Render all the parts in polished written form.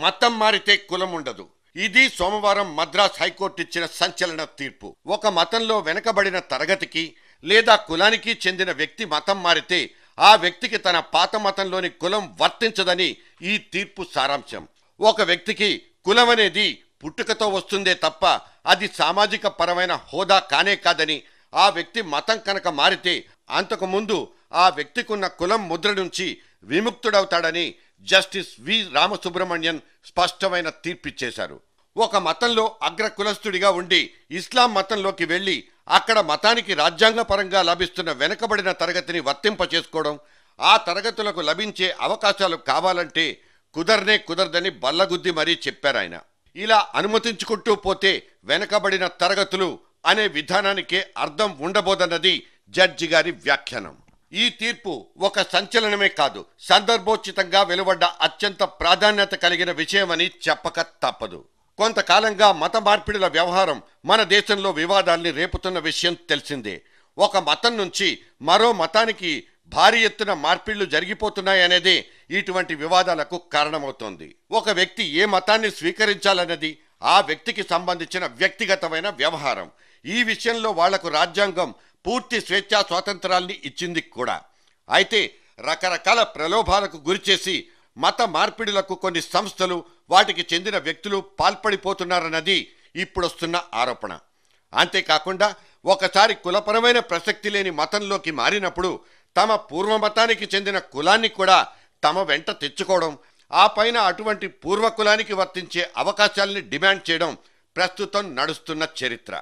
మతం మారితే కులం ఉండదు. ఇది సోమవారం మద్రాస్ హైకోర్టు ఇచ్చిన సంచలన తీర్పు. ఒక మతంలో వెనకబడిన తరగతికి లేదా కులానికి చెందిన వ్యక్తి మతం మారితే ఆ వ్యక్తికి తన పాత మతంలోని కులం వర్తించదని ఈ తీర్పు సారాంశం. ఒక వ్యక్తికి కులం అనేది పుట్టుకతో వస్తుందే తప్ప అది సామాజిక పరమైన హోదా కానే కాదని, ఆ వ్యక్తి మతం కనుక మారితే అంతకుముందు ఆ వ్యక్తికున్న కులం ముద్ర నుంచి విముక్తుడవుతాడని జస్టిస్ వి రామసుబ్రహ్మణ్యన్ స్పష్టమైన తీర్పిచ్చేశారు. ఒక మతంలో అగ్ర కులస్తుడిగా ఉండి ఇస్లాం మతంలోకి వెళ్లి అక్కడ మతానికి రాజ్యాంగపరంగా లభిస్తున్న వెనుకబడిన తరగతిని వర్తింపచేసుకోవడం, ఆ తరగతులకు లభించే అవకాశాలు కావాలంటే కుదరదని బల్లగుద్ది మరీ చెప్పారాయన. ఇలా అనుమతించుకుంటూ పోతే వెనకబడిన తరగతులు అనే విధానానికే అర్థం ఉండబోదన్నది జడ్జి గారి వ్యాఖ్యానం. ఈ తీర్పు ఒక సంచలనమే కాదు, సందర్భోచితంగా వెలువడ్డ అత్యంత ప్రాధాన్యత కలిగిన విషయమని చెప్పక తప్పదు. కొంతకాలంగా మత మార్పిడుల వ్యవహారం మన దేశంలో వివాదాల్ని రేపుతున్న విషయం తెలిసిందే. ఒక మతం నుంచి మరో మతానికి భారీ ఎత్తున మార్పిళ్లు జరిగిపోతున్నాయనేదే ఇటువంటి వివాదాలకు కారణమవుతోంది. ఒక వ్యక్తి ఏ మతాన్ని స్వీకరించాలన్నది ఆ వ్యక్తికి సంబంధించిన వ్యక్తిగతమైన వ్యవహారం. ఈ విషయంలో వాళ్లకు రాజ్యాంగం పూర్తి స్వేచ్ఛా స్వాతంత్రాల్ని ఇచ్చింది కూడా. అయితే రకరకాల ప్రలోభాలకు గురిచేసి మత మార్పిడులకు కొన్ని సంస్థలు, వాటికి చెందిన వ్యక్తులు పాల్పడిపోతున్నారన్నది ఇప్పుడొస్తున్న ఆరోపణ. అంతేకాకుండా ఒకసారి కులపరమైన ప్రసక్తి లేని మతంలోకి మారినప్పుడు తమ పూర్వమతానికి చెందిన కులాన్ని కూడా తమ వెంట తెచ్చుకోవడం, ఆ పైన అటువంటి పూర్వకులానికి వర్తించే అవకాశాలని డిమాండ్ చేయడం ప్రస్తుతం నడుస్తున్న చరిత్ర.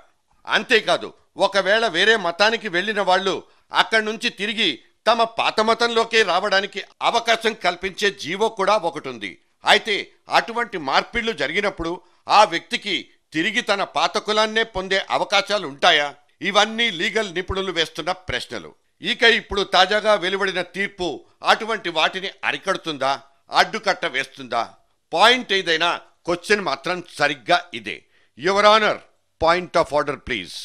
అంతేకాదు, ఒకవేళ వేరే మతానికి వెళ్లిన వాళ్ళు అక్కడి నుంచి తిరిగి తమ పాత మతంలోకే రావడానికి అవకాశం కల్పించే జీవో కూడా ఒకటి ఉంది. అయితే అటువంటి మార్పిళ్లు జరిగినప్పుడు ఆ వ్యక్తికి తిరిగి తన పాత కులాన్నే పొందే అవకాశాలు ఉంటాయా? ఇవన్నీ లీగల్ నిపుణులు వేస్తున్న ప్రశ్నలు. ఇక ఇప్పుడు తాజాగా వెలువడిన తీర్పు అటువంటి వాటిని అరికడుతుందా, అడ్డుకట్ట వేస్తుందా? పాయింట్ ఏదైనా క్వశ్చన్ మాత్రం సరిగ్గా ఇదే. Your honour, point of order please.